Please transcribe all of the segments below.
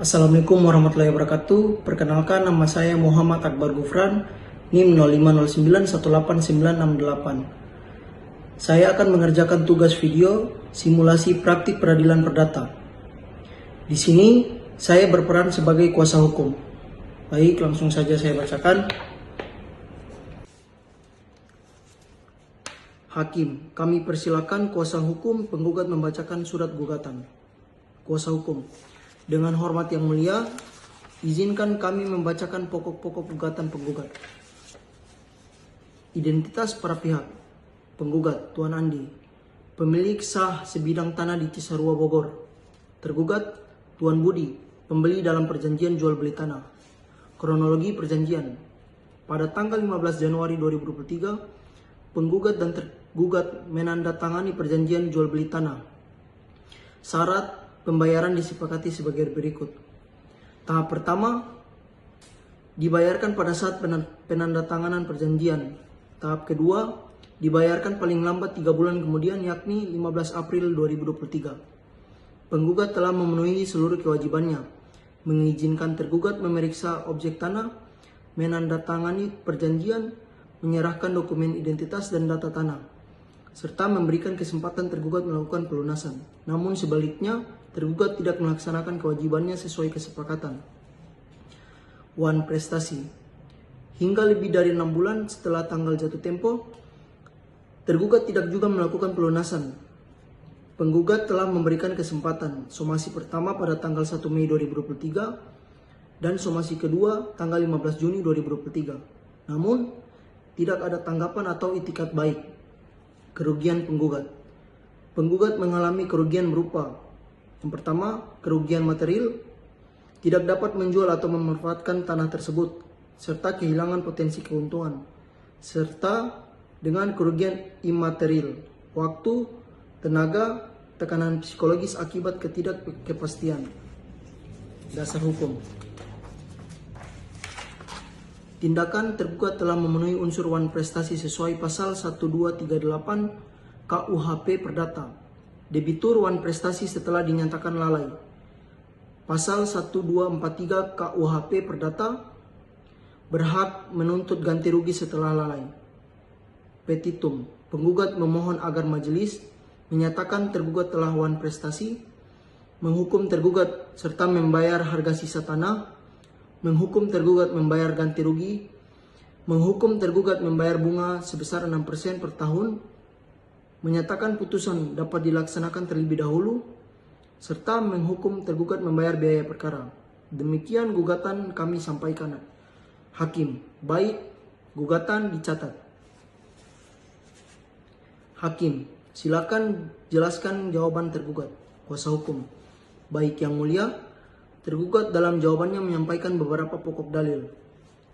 Assalamualaikum warahmatullahi wabarakatuh. Perkenalkan, nama saya Muhammad Akbar Gufran, NIM 0509188968. Saya akan mengerjakan tugas video simulasi praktik peradilan perdata. Di sini saya berperan sebagai kuasa hukum. Baik, langsung saja saya bacakan. Hakim, kami persilakan kuasa hukum penggugat membacakan surat gugatan. Kuasa hukum, dengan hormat yang mulia, izinkan kami membacakan pokok-pokok gugatan penggugat. Identitas para pihak. Penggugat, Tuan Andi, pemilik sah sebidang tanah di Cisarua, Bogor. Tergugat, Tuan Budi, pembeli dalam perjanjian jual beli tanah. Kronologi perjanjian. Pada tanggal 15 Januari 2023, penggugat dan tergugat menandatangani perjanjian jual beli tanah. Syarat pembayaran disepakati sebagai berikut. Tahap pertama, dibayarkan pada saat penandatanganan perjanjian. Tahap kedua, dibayarkan paling lambat 3 bulan kemudian, yakni 15 April 2023. Penggugat telah memenuhi seluruh kewajibannya, mengizinkan tergugat memeriksa objek tanah, menandatangani perjanjian, menyerahkan dokumen identitas dan data tanah, serta memberikan kesempatan tergugat melakukan pelunasan. Namun sebaliknya, tergugat tidak melaksanakan kewajibannya sesuai kesepakatan. 1. Prestasi. Hingga lebih dari 6 bulan setelah tanggal jatuh tempo, tergugat tidak juga melakukan pelunasan. Penggugat telah memberikan kesempatan somasi pertama pada tanggal 1 Mei 2023 dan somasi kedua tanggal 15 Juni 2023. Namun, tidak ada tanggapan atau itikat baik. Kerugian penggugat. Penggugat mengalami kerugian berupa: yang pertama, kerugian material, tidak dapat menjual atau memanfaatkan tanah tersebut, serta kehilangan potensi keuntungan, serta dengan kerugian imaterial, waktu, tenaga, tekanan psikologis akibat ketidakpastian. Dasar hukum. Tindakan tergugat telah memenuhi unsur wan prestasi sesuai pasal 1238 KUHP Perdata. Debitur wan prestasi setelah dinyatakan lalai. Pasal 1243 KUHP Perdata, berhak menuntut ganti rugi setelah lalai. Petitum. Penggugat memohon agar majelis menyatakan tergugat telah wan prestasi, menghukum tergugat serta membayar harga sisa tanah, menghukum tergugat membayar ganti rugi, menghukum tergugat membayar bunga sebesar 6% per tahun, menyatakan putusan dapat dilaksanakan terlebih dahulu, serta menghukum tergugat membayar biaya perkara. Demikian gugatan kami sampaikan. Hakim, baik, gugatan dicatat. Hakim, silakan jelaskan jawaban tergugat. Kuasa hukum, baik yang mulia, tergugat dalam jawabannya menyampaikan beberapa pokok dalil.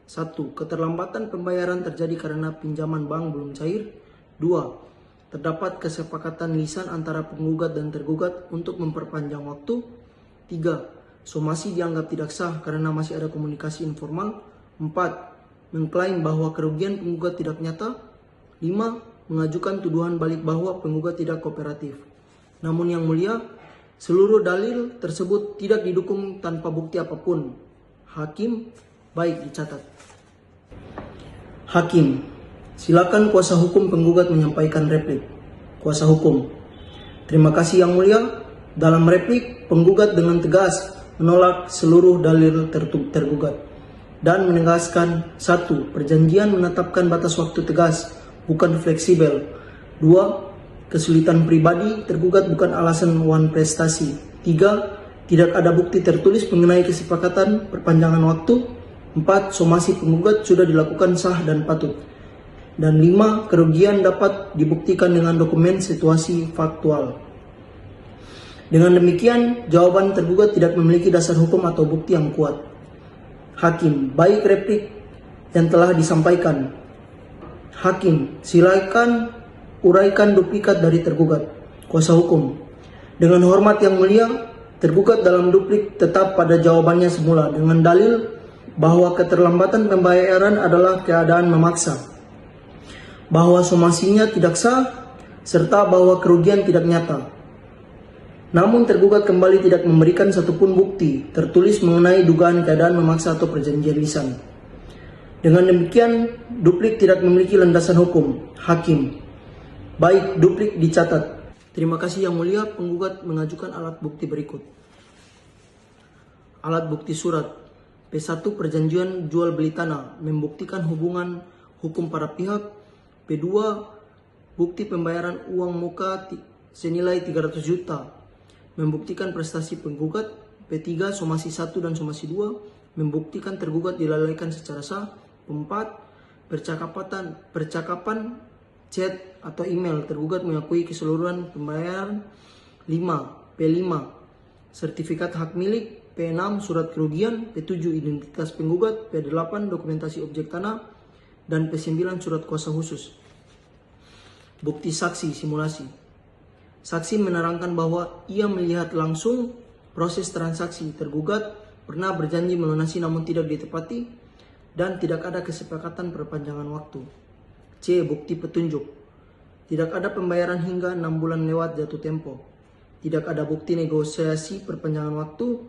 1. Keterlambatan pembayaran terjadi karena pinjaman bank belum cair. 2. Terdapat kesepakatan lisan antara penggugat dan tergugat untuk memperpanjang waktu. 3. Somasi dianggap tidak sah karena masih ada komunikasi informal. 4. Mengklaim bahwa kerugian penggugat tidak nyata. 5. Mengajukan tuduhan balik bahwa penggugat tidak kooperatif. Namun yang mulia, seluruh dalil tersebut tidak didukung tanpa bukti apapun. Hakim, baik dicatat. Hakim, silakan kuasa hukum penggugat menyampaikan replik. Kuasa hukum, terima kasih yang mulia. Dalam replik, penggugat dengan tegas menolak seluruh dalil tergugat dan menegaskan: 1. Perjanjian menetapkan batas waktu tegas, bukan fleksibel. 2. Kesulitan pribadi tergugat bukan alasan wan prestasi. 3. Tidak ada bukti tertulis mengenai kesepakatan perpanjangan waktu. 4. Somasi penggugat sudah dilakukan sah dan patut. Dan 5. Kerugian dapat dibuktikan dengan dokumen situasi faktual. Dengan demikian, jawaban tergugat tidak memiliki dasar hukum atau bukti yang kuat. Hakim, baik replik yang telah disampaikan. Hakim, silakan uraikan duplikat dari tergugat. Kuasa hukum, dengan hormat yang mulia, tergugat dalam duplik tetap pada jawabannya semula dengan dalil bahwa keterlambatan pembayaran adalah keadaan memaksa, bahwa somasinya tidak sah, serta bahwa kerugian tidak nyata. Namun tergugat kembali tidak memberikan satupun bukti tertulis mengenai dugaan keadaan memaksa atau perjanjian lisan. Dengan demikian, duplik tidak memiliki landasan hukum. Hakim, baik, duplik dicatat. Terima kasih Yang Mulia, penggugat mengajukan alat bukti berikut. Alat bukti surat P1 perjanjian jual beli tanah membuktikan hubungan hukum para pihak. P2 bukti pembayaran uang muka senilai 300 juta membuktikan prestasi penggugat. P3 somasi 1 dan somasi 2 membuktikan tergugat dilalaikan secara sah. P4 percakapan chat atau email tergugat mengakui keseluruhan pembayaran. 5 P5 sertifikat hak milik. P6 surat kerugian. P7 identitas penggugat. P8 dokumentasi objek tanah. Dan P9 surat kuasa khusus. Bukti saksi simulasi. Saksi menerangkan bahwa ia melihat langsung proses transaksi. Tergugat pernah berjanji melunasi namun tidak ditepati dan tidak ada kesepakatan perpanjangan waktu. C. Bukti petunjuk. Tidak ada pembayaran hingga 6 bulan lewat jatuh tempo. Tidak ada bukti negosiasi perpanjangan waktu,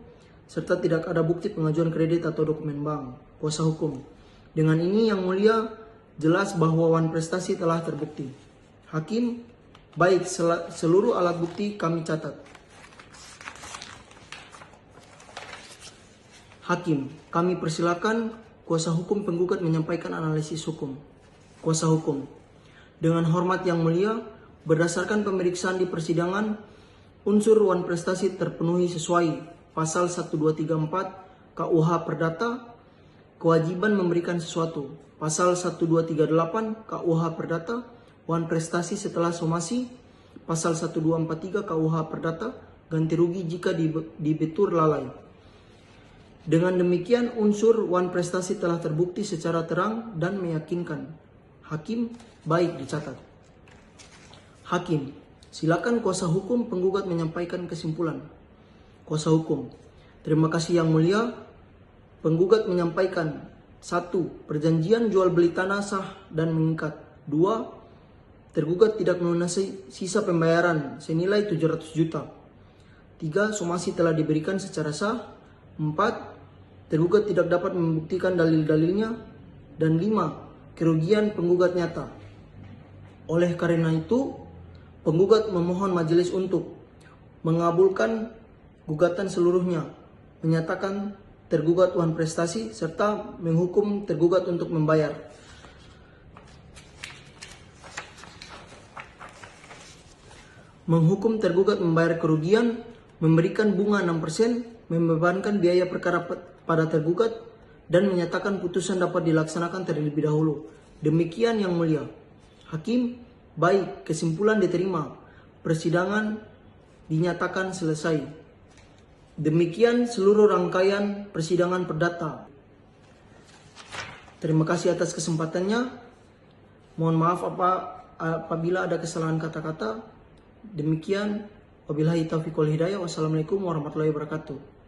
serta tidak ada bukti pengajuan kredit atau dokumen bank. Kuasa hukum. Dengan ini Yang Mulia jelas bahwa wan prestasi telah terbukti. Hakim, baik, seluruh alat bukti kami catat. Hakim, kami persilakan kuasa hukum penggugat menyampaikan analisis hukum. Kuasa hukum, dengan hormat Yang Mulia, berdasarkan pemeriksaan di persidangan, unsur wan prestasi terpenuhi sesuai pasal 1234 KUH Perdata, kewajiban memberikan sesuatu. Pasal 1238 KUH Perdata, wan prestasi setelah somasi. Pasal 1243 KUH Perdata, ganti rugi jika dibetur lalai. Dengan demikian unsur wan prestasi telah terbukti secara terang dan meyakinkan. Hakim, baik, dicatat. Hakim, silakan kuasa hukum penggugat menyampaikan kesimpulan. Kuasa hukum, terima kasih Yang Mulia. Penggugat menyampaikan: 1. Perjanjian jual beli tanah sah dan mengikat. 2. Tergugat tidak melunasi sisa pembayaran senilai 700 juta. 3. Somasi telah diberikan secara sah. 4. Tergugat tidak dapat membuktikan dalil-dalilnya. Dan 5. Kerugian penggugat nyata. Oleh karena itu, penggugat memohon majelis untuk mengabulkan gugatan seluruhnya, menyatakan tergugat wan prestasi, serta menghukum tergugat untuk membayar. Menghukum tergugat membayar kerugian, memberikan bunga 6%, membebankan biaya perkara pada tergugat, dan menyatakan putusan dapat dilaksanakan terlebih dahulu. Demikian Yang Mulia. Hakim, baik, kesimpulan diterima. Persidangan dinyatakan selesai. Demikian seluruh rangkaian persidangan perdata. Terima kasih atas kesempatannya. Mohon maaf apabila ada kesalahan kata-kata. Demikian, wabillahi taufiq wal hidayah. Wassalamualaikum warahmatullahi wabarakatuh.